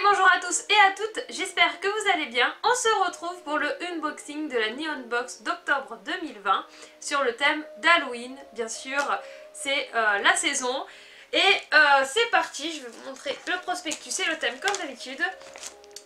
bonjour à tous et à toutes, j'espère que vous allez bien. On se retrouve pour le unboxing de la Neon Box d'octobre 2020 sur le thème d'Halloween. Bien sûr, c'est la saison. Et c'est parti, je vais vous montrer le prospectus et le thème comme d'habitude.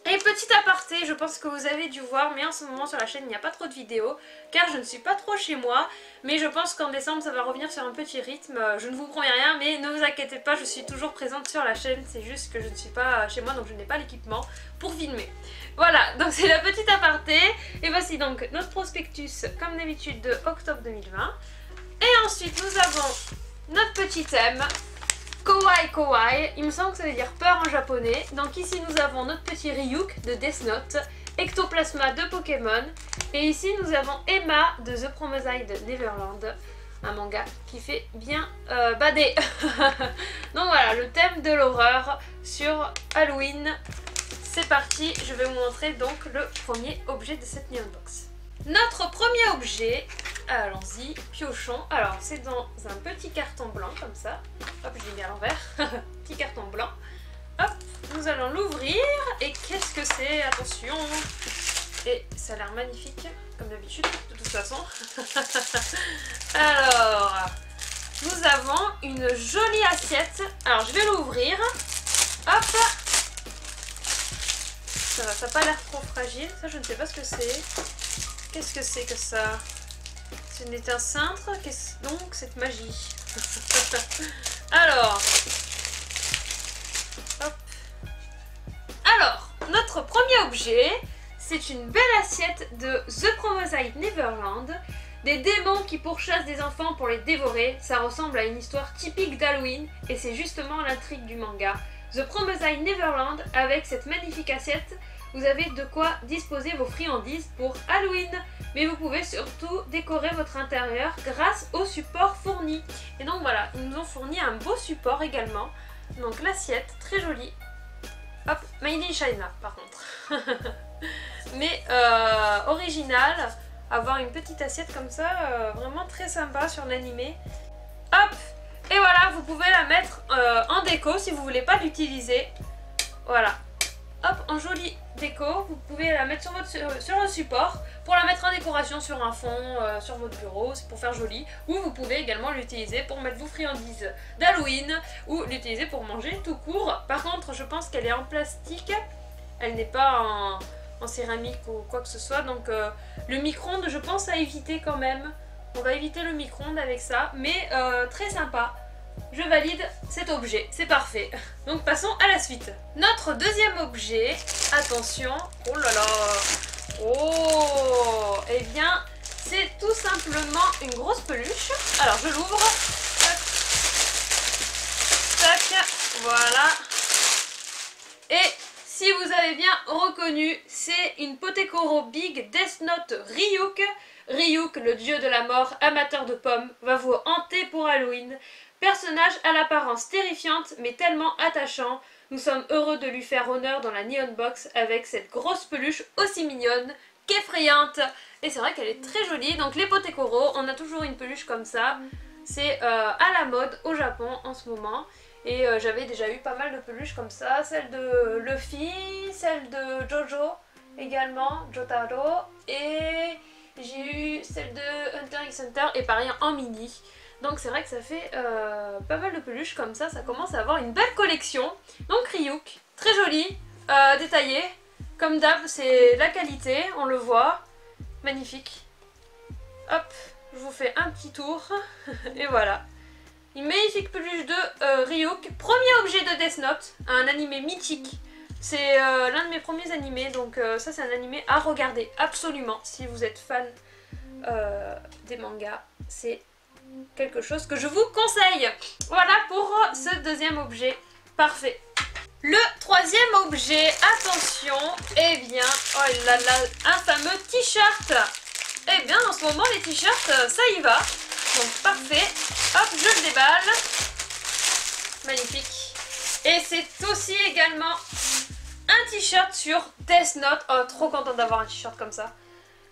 Et petit aparté, je pense que vous avez dû voir, mais en ce moment sur la chaîne il n'y a pas trop de vidéos car je ne suis pas trop chez moi, mais je pense qu'en décembre ça va revenir sur un petit rythme. Je ne vous promets rien, mais ne vous inquiétez pas, je suis toujours présente sur la chaîne, c'est juste que je ne suis pas chez moi donc je n'ai pas l'équipement pour filmer. Voilà, donc c'est la petite aparté. Et voici donc notre prospectus comme d'habitude de octobre 2020. Et ensuite nous avons notre petit thème. Kawaii Kawaii, il me semble que ça veut dire peur en japonais. Donc ici nous avons notre petit Ryuk de Death Note, Ectoplasma de Pokémon, et ici nous avons Emma de The Promised Neverland, un manga qui fait bien bader. Donc voilà, le thème de l'horreur sur Halloween. C'est parti, je vais vous montrer donc le premier objet de cette Neon Box. Notre premier objet, allons-y, piochons. Alors c'est dans un petit carton blanc comme ça. Hop, je l'ai mis à l'envers. Petit carton blanc. Hop, nous allons l'ouvrir. Et qu'est-ce que c'est? Attention. Et ça a l'air magnifique, comme d'habitude, de toute façon. Alors, nous avons une jolie assiette. Alors je vais l'ouvrir. Hop. Ça va, ça n'a pas l'air trop fragile. Ça, je ne sais pas ce que c'est. Qu'est-ce que c'est que ça? Ce n'est un cintre. Qu'est-ce donc cette magie? Alors, hop. Alors, notre premier objet, c'est une belle assiette de The Promised Neverland. Des démons qui pourchassent des enfants pour les dévorer. Ça ressemble à une histoire typique d'Halloween et c'est justement l'intrigue du manga. The Promised Neverland, avec cette magnifique assiette, vous avez de quoi disposer vos friandises pour Halloween. Mais vous pouvez surtout décorer votre intérieur grâce au support fourni. Et donc voilà, ils nous ont fourni un beau support également. Donc l'assiette, très jolie. Hop, made in China par contre. Mais original, avoir une petite assiette comme ça, vraiment très sympa sur l'animé. Hop, et voilà, vous pouvez la mettre en déco si vous voulez pas l'utiliser. Voilà. Hop, en jolie déco, vous pouvez la mettre sur le support pour la mettre en décoration sur un fond, sur votre bureau, c'est pour faire joli. Ou vous pouvez également l'utiliser pour mettre vos friandises d'Halloween ou l'utiliser pour manger tout court. Par contre, je pense qu'elle est en plastique, elle n'est pas en céramique ou quoi que ce soit. Donc le micro-ondes, je pense à éviter quand même. On va éviter le micro-ondes avec ça, mais très sympa. Je valide cet objet, c'est parfait. Donc passons à la suite. Notre deuxième objet, attention, oh là là, oh, eh bien c'est tout simplement une grosse peluche. Alors je l'ouvre, tac, tac, voilà. Et si vous avez bien reconnu, c'est une Potekoro Big Death Note Ryuk. Ryuk, le dieu de la mort, amateur de pommes, va vous hanter pour Halloween. Personnage à l'apparence terrifiante mais tellement attachant, nous sommes heureux de lui faire honneur dans la Neon Box avec cette grosse peluche aussi mignonne qu'effrayante. Et c'est vrai qu'elle est très jolie, donc les Potekoro, on a toujours une peluche comme ça, c'est à la mode au Japon en ce moment. Et j'avais déjà eu pas mal de peluches comme ça, celle de Luffy, celle de Jojo également, Jotaro, et j'ai eu celle de Hunter x Hunter et pareil en mini. Donc c'est vrai que ça fait pas mal de peluches comme ça commence à avoir une belle collection. Donc Ryuk, très joli, détaillé, comme d'hab c'est la qualité, on le voit, magnifique. Hop, je vous fais un petit tour, et voilà. Une magnifique peluche de Ryuk, premier objet de Death Note, un animé mythique. C'est l'un de mes premiers animés, donc ça c'est un animé à regarder absolument si vous êtes fan des mangas, c'est quelque chose que je vous conseille. Voilà pour ce deuxième objet, parfait. Le troisième objet, attention, eh bien, oh là là, un fameux t-shirt. Eh bien, en ce moment, les t-shirts, ça y va. Donc, parfait. Hop, je le déballe. Magnifique. Et c'est aussi également un t-shirt sur Death Note. Oh, trop contente d'avoir un t-shirt comme ça.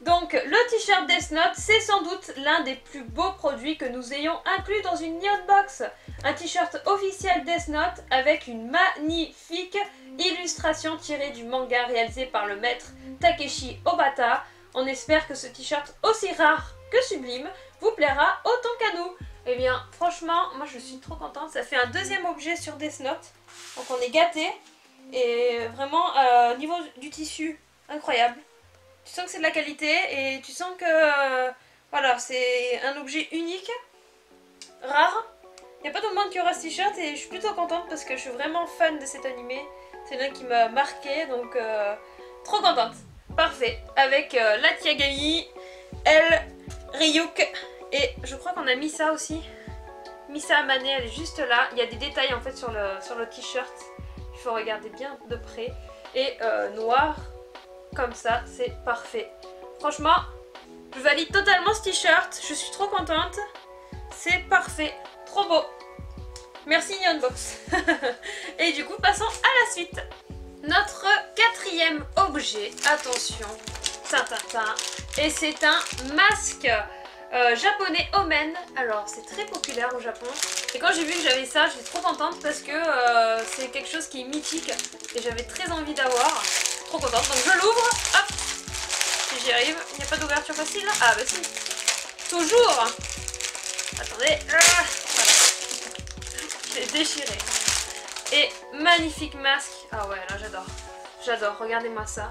Donc le t-shirt Death Note, c'est sans doute l'un des plus beaux produits que nous ayons inclus dans une Neon Box. Un t-shirt officiel Death Note avec une magnifique illustration tirée du manga réalisé par le maître Takeshi Obata. On espère que ce t-shirt aussi rare que sublime vous plaira autant qu'à nous. Eh bien franchement moi je suis trop contente, ça fait un deuxième objet sur Death Note, donc on est gâtés et vraiment au niveau du tissu incroyable. Tu sens que c'est de la qualité et tu sens que voilà, c'est un objet unique, rare. Il n'y a pas tout le monde qui aura ce t-shirt et je suis plutôt contente parce que je suis vraiment fan de cet animé. C'est l'un qui m'a marqué, donc trop contente. Parfait, avec la Tiagami, elle, Ryuk, et je crois qu'on a Misa aussi. Misa Amane, elle est juste là. Il y a des détails en fait sur le t-shirt. Il faut regarder bien de près. Et noir, comme ça, c'est parfait. Franchement, je valide totalement ce t-shirt. Je suis trop contente. C'est parfait. Trop beau. Merci Neonbox. Et du coup, passons à la suite. Notre quatrième objet, attention, et c'est un masque japonais Omen. Alors c'est très populaire au Japon. Et quand j'ai vu que j'avais ça, j'étais trop contente parce que c'est quelque chose qui est mythique et j'avais très envie d'avoir. Trop contente. Donc je l'ouvre. Hop. Si j'y arrive. Il n'y a pas d'ouverture facile là. Ah bah si. Toujours. Attendez. Ah, voilà. Je l'ai déchiré. Et magnifique masque. Ah ouais, là j'adore. J'adore, regardez-moi ça.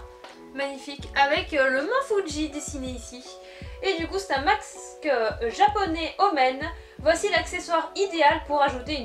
Magnifique. Avec le mont Fuji dessiné ici. Et du coup c'est un masque japonais Omen. Voici l'accessoire idéal pour ajouter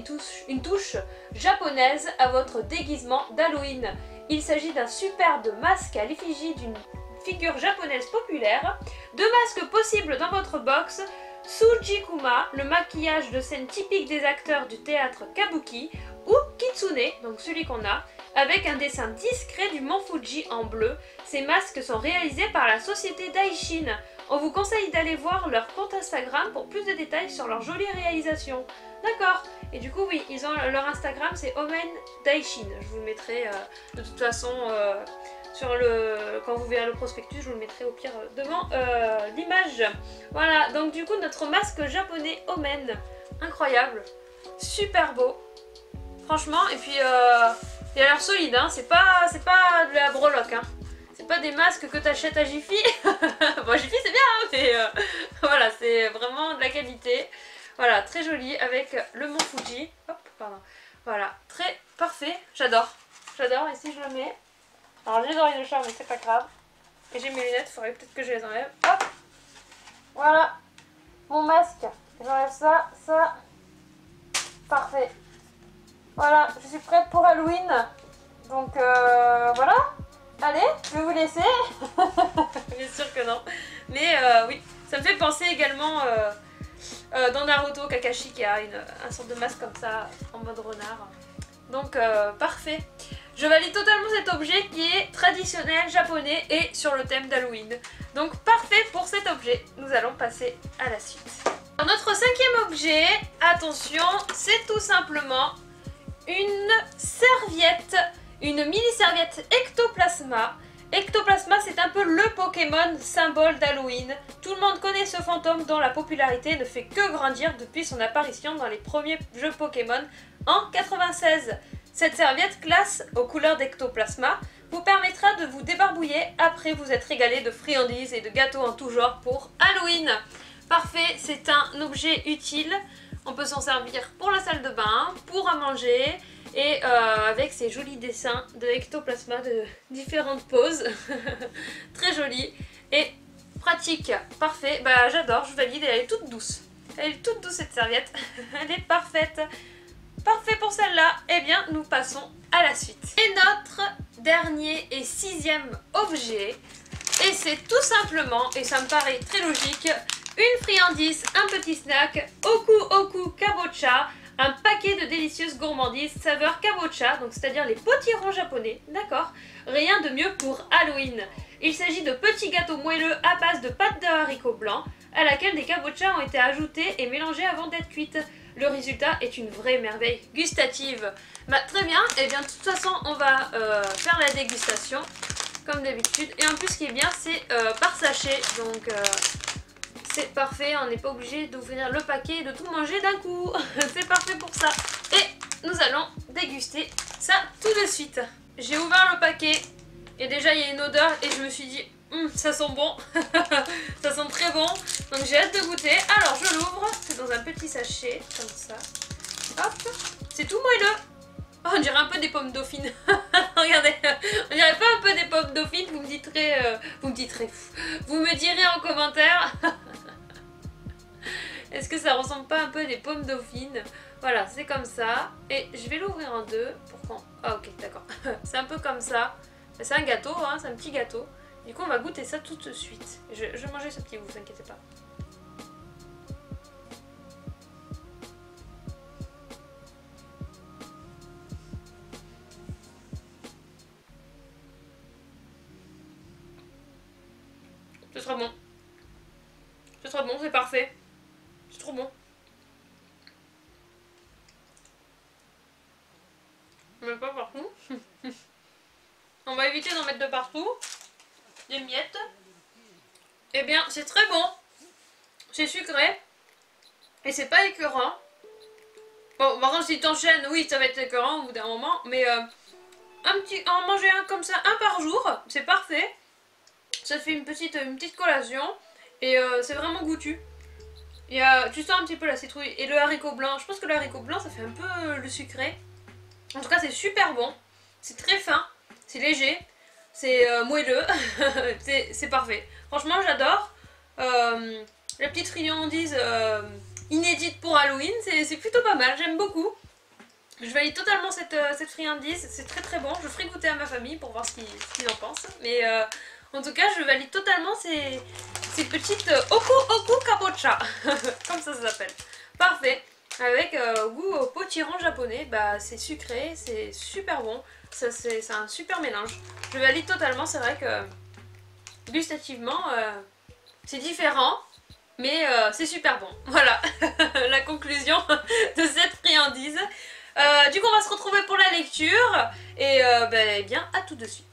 une touche japonaise à votre déguisement d'Halloween. Il s'agit d'un superbe masque à l'effigie d'une figure japonaise populaire. Deux masques possibles dans votre box. Tsujikuma, le maquillage de scène typique des acteurs du théâtre kabuki, ou Kitsune, donc celui qu'on a, avec un dessin discret du mont Fuji en bleu. Ces masques sont réalisés par la société Daishin. On vous conseille d'aller voir leur compte Instagram pour plus de détails sur leurs jolies réalisations. D'accord. Et du coup oui, ils ont leur Instagram, c'est Omen Daishin. Je vous le mettrai de toute façon quand vous verrez le prospectus, je vous le mettrai au pire devant l'image. Voilà, donc du coup notre masque japonais Omen, incroyable, super beau. Franchement, et puis il a l'air solide, hein. C'est pas de la breloque, hein. C'est pas des masques que t'achètes à Jiffy. Bon, Jiffy c'est bien, hein, mais voilà, c'est vraiment de la qualité. Voilà, très joli avec le mont Fuji. Hop, pardon. Voilà, très parfait. J'adore. J'adore. Et si je le mets. Alors j'ai les oreilles de chat, mais c'est pas grave. Et j'ai mes lunettes, il faudrait peut-être que je les enlève. Hop. Voilà. Mon masque. J'enlève ça, ça. Parfait. Voilà, je suis prête pour Halloween. Donc voilà. Allez, je vais vous laisser. Bien sûr que non. Mais oui, ça me fait penser également dans Naruto, Kakashi qui a un sorte de masque comme ça en mode renard. Donc parfait. Je valide totalement cet objet qui est traditionnel japonais et sur le thème d'Halloween. Donc parfait pour cet objet. Nous allons passer à la suite. Alors, notre cinquième objet, attention, c'est tout simplement une serviette, une mini serviette Ectoplasma. Ectoplasma, c'est un peu le Pokémon symbole d'Halloween. Tout le monde connaît ce fantôme dont la popularité ne fait que grandir depuis son apparition dans les premiers jeux Pokémon en 96. Cette serviette classe aux couleurs d'Ectoplasma vous permettra de vous débarbouiller après vous être régalé de friandises et de gâteaux en tout genre pour Halloween. Parfait, c'est un objet utile. On peut s'en servir pour la salle de bain, pour à manger et avec ces jolis dessins de Ectoplasma de différentes poses. Très joli et pratique. Parfait, bah j'adore, je valide, elle est toute douce. Elle est toute douce cette serviette, elle est parfaite. Parfait pour celle-là. Eh bien, nous passons à la suite. Et notre dernier et sixième objet, et c'est tout simplement, et ça me paraît très logique, une friandise, un petit snack, Oku Kabocha, un paquet de délicieuses gourmandises saveur kabocha, donc c'est-à-dire les potirons japonais, d'accord? Rien de mieux pour Halloween. Il s'agit de petits gâteaux moelleux à base de pâte de haricots blancs, à laquelle des kabochas ont été ajoutés et mélangés avant d'être cuites. Le résultat est une vraie merveille gustative. Bah, très bien, et bien de toute façon on va faire la dégustation comme d'habitude. Et en plus ce qui est bien c'est par sachet, donc c'est parfait, on n'est pas obligé d'ouvrir le paquet et de tout manger d'un coup. C'est parfait pour ça. Et nous allons déguster ça tout de suite. j'ai ouvert le paquet et déjà il y a une odeur et je me suis dit ça sent bon, ça sent très bon, donc j'ai hâte de goûter. Alors je l'ouvre, c'est dans un petit sachet comme ça, hop, c'est tout moelleux. Oh, on dirait un peu des pommes dauphines. Regardez, on dirait pas un peu des pommes dauphines, vous me direz en commentaire. Est-ce que ça ressemble pas un peu à des pommes dauphines? Voilà, c'est comme ça. Et je vais l'ouvrir en deux pour qu'on... Ah ok, d'accord. C'est un peu comme ça. C'est un gâteau, hein, c'est un petit gâteau. Du coup, on va goûter ça tout de suite. Je vais manger ce petit bout, vous inquiétez pas. C'est trop bon. C'est trop bon, c'est parfait. C'est trop bon. Mais pas partout. On va éviter d'en mettre de partout. Des miettes. Eh bien, c'est très bon. C'est sucré. Et c'est pas écœurant. Bon, par contre, si t'enchaînes, oui, ça va être écœurant au bout d'un moment. Mais en manger un comme ça, un par jour, c'est parfait. Ça te fait une petite collation. Et c'est vraiment goûtu. Tu sens un petit peu la citrouille et le haricot blanc. Je pense que le haricot blanc, ça fait un peu le sucré. En tout cas, c'est super bon. C'est très fin. C'est léger. C'est moelleux. C'est parfait. Franchement, j'adore. La petite friandise inédite pour Halloween, c'est plutôt pas mal. J'aime beaucoup. Je valide totalement cette friandise. C'est très très bon. Je ferai goûter à ma famille pour voir ce qu'ils en pensent. Mais en tout cas, je valide totalement ces petites oku kabocha. Comme ça s'appelle. Parfait. Avec goût au potiron japonais. Bah, c'est sucré. C'est super bon. C'est un super mélange. Je valide totalement. C'est vrai que gustativement, c'est différent. Mais c'est super bon. Voilà la conclusion de cette friandise. Du coup, on va se retrouver pour la lecture. Et bien, à tout de suite.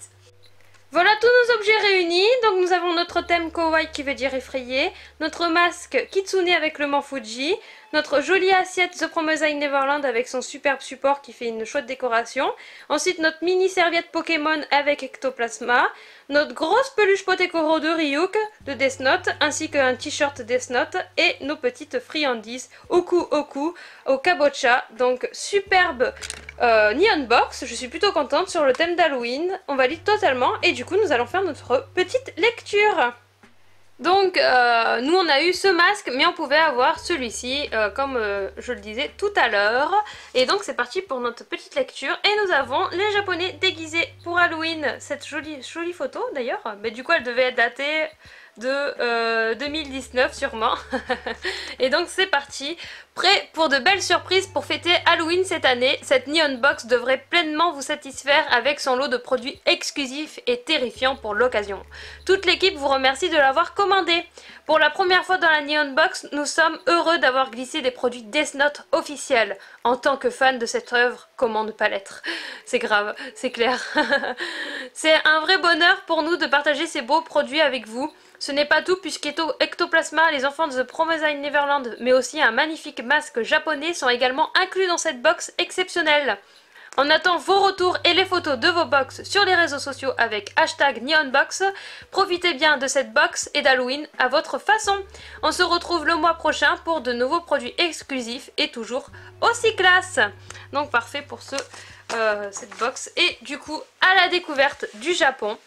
Voilà tous nos objets réunis. Donc nous avons notre thème kawaii qui veut dire effrayé, notre masque Kitsune avec le mont Fuji, notre jolie assiette The Promised Neverland avec son superbe support qui fait une chouette décoration, ensuite notre mini serviette Pokémon avec Ectoplasma, notre grosse peluche Potekoro de Ryuk de Death Note, ainsi qu'un t-shirt Death Note et nos petites friandises Oku au kabocha. Donc superbe Neon Box, je suis plutôt contente sur le thème d'Halloween, on valide totalement et du coup nous allons faire notre petite lecture. Donc nous on a eu ce masque mais on pouvait avoir celui-ci comme je le disais tout à l'heure. Et donc c'est parti pour notre petite lecture et nous avons les japonais déguisés pour Halloween. Cette jolie photo d'ailleurs, mais du coup elle devait être datée de 2019 sûrement. Et donc c'est parti, prêt pour de belles surprises pour fêter Halloween cette année. Cette Neon Box devrait pleinement vous satisfaire avec son lot de produits exclusifs et terrifiants pour l'occasion. Toute l'équipe vous remercie de l'avoir commandé. Pour la première fois dans la Neon Box, nous sommes heureux d'avoir glissé des produits Death Note officiels. En tant que fan de cette œuvre, comment ne pas l'être? C'est grave, c'est clair. C'est un vrai bonheur pour nous de partager ces beaux produits avec vous. Ce n'est pas tout puisqu'Ectoplasma, les enfants de The Promised Neverland, mais aussi un magnifique masque japonais sont également inclus dans cette box exceptionnelle. On attend vos retours et les photos de vos box sur les réseaux sociaux avec #NeonBox. Profitez bien de cette box et d'Halloween à votre façon. On se retrouve le mois prochain pour de nouveaux produits exclusifs et toujours aussi classe. Donc parfait pour cette box. Et du coup, à la découverte du Japon.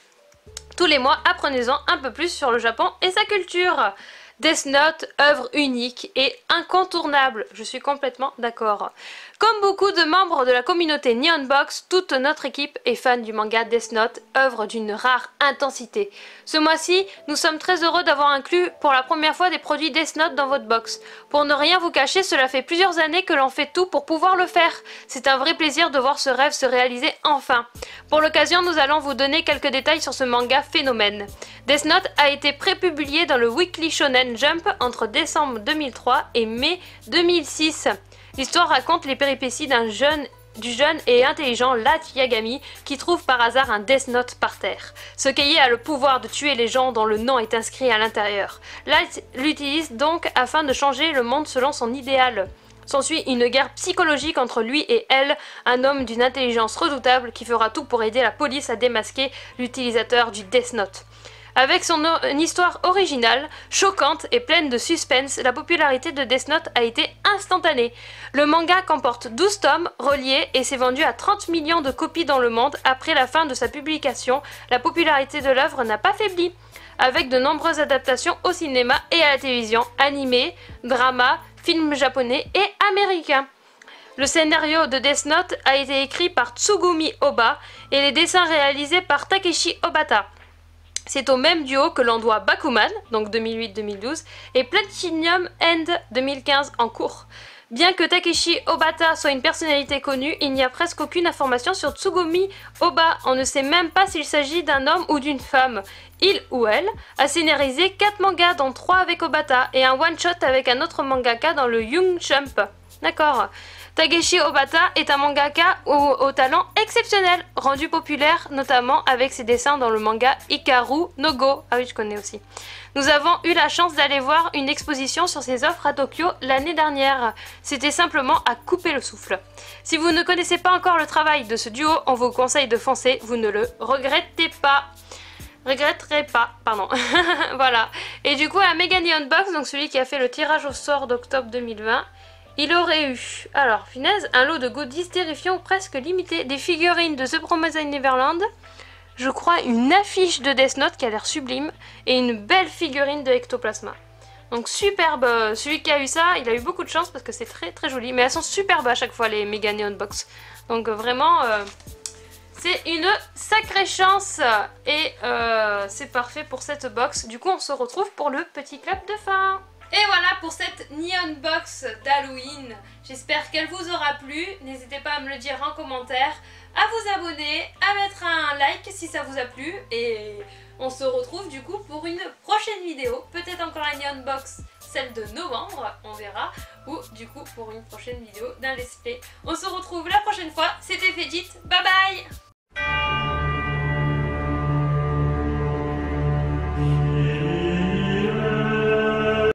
Tous les mois, apprenez-en un peu plus sur le Japon et sa culture. Death Note, œuvre unique et incontournable, je suis complètement d'accord. Comme beaucoup de membres de la communauté Neon Box, toute notre équipe est fan du manga Death Note, œuvre d'une rare intensité. Ce mois-ci, nous sommes très heureux d'avoir inclus pour la première fois des produits Death Note dans votre box. Pour ne rien vous cacher, cela fait plusieurs années que l'on fait tout pour pouvoir le faire. C'est un vrai plaisir de voir ce rêve se réaliser enfin. Pour l'occasion, nous allons vous donner quelques détails sur ce manga phénomène. Death Note a été prépublié dans le Weekly Shonen Jump entre décembre 2003 et mai 2006. L'histoire raconte les péripéties du jeune et intelligent Light Yagami qui trouve par hasard un Death Note par terre. Ce cahier a le pouvoir de tuer les gens dont le nom est inscrit à l'intérieur. Light l'utilise donc afin de changer le monde selon son idéal. S'ensuit une guerre psychologique entre lui et elle, un homme d'une intelligence redoutable qui fera tout pour aider la police à démasquer l'utilisateur du Death Note. Avec son histoire originale, choquante et pleine de suspense, la popularité de Death Note a été instantanée. Le manga comporte 12 tomes reliés et s'est vendu à 30 millions de copies dans le monde. Après la fin de sa publication, la popularité de l'œuvre n'a pas faibli, avec de nombreuses adaptations au cinéma et à la télévision, animés, dramas, films japonais et américains. Le scénario de Death Note a été écrit par Tsugumi Ohba et les dessins réalisés par Takeshi Obata. C'est au même duo que l'on doit Bakuman, donc 2008-2012, et Platinum End 2015 en cours. Bien que Takeshi Obata soit une personnalité connue, il n'y a presque aucune information sur Tsugumi Ohba. On ne sait même pas s'il s'agit d'un homme ou d'une femme. Il ou elle a scénarisé 4 mangas, dont 3 avec Obata, et un one-shot avec un autre mangaka dans le Young Jump. D'accord. Takeshi Obata est un mangaka au talent exceptionnel, rendu populaire notamment avec ses dessins dans le manga Hikaru no Go. Ah oui, je connais aussi. Nous avons eu la chance d'aller voir une exposition sur ses œuvres à Tokyo l'année dernière. C'était simplement à couper le souffle. Si vous ne connaissez pas encore le travail de ce duo, on vous conseille de foncer, vous ne le regretterez pas. Pardon. Voilà. Et du coup, à Megane Unbox, donc celui qui a fait le tirage au sort d'octobre 2020, il aurait eu, alors finesse, un lot de goodies terrifiants presque limité, des figurines de The Promised Neverland, je crois une affiche de Death Note qui a l'air sublime, et une belle figurine de Ectoplasma. Donc superbe, celui qui a eu ça, il a eu beaucoup de chance parce que c'est très très joli, mais elles sont superbes à chaque fois les Megane Unbox. Donc vraiment, c'est une sacrée chance, et c'est parfait pour cette box. Du coup on se retrouve pour le petit clap de fin. Et voilà pour cette Neon Box d'Halloween. J'espère qu'elle vous aura plu. N'hésitez pas à me le dire en commentaire, à vous abonner, à mettre un like si ça vous a plu. Et on se retrouve du coup pour une prochaine vidéo. Peut-être encore la Neon Box, celle de novembre, on verra. Ou du coup pour une prochaine vidéo d'un let's play. On se retrouve la prochaine fois. C'était Veggie. Bye bye.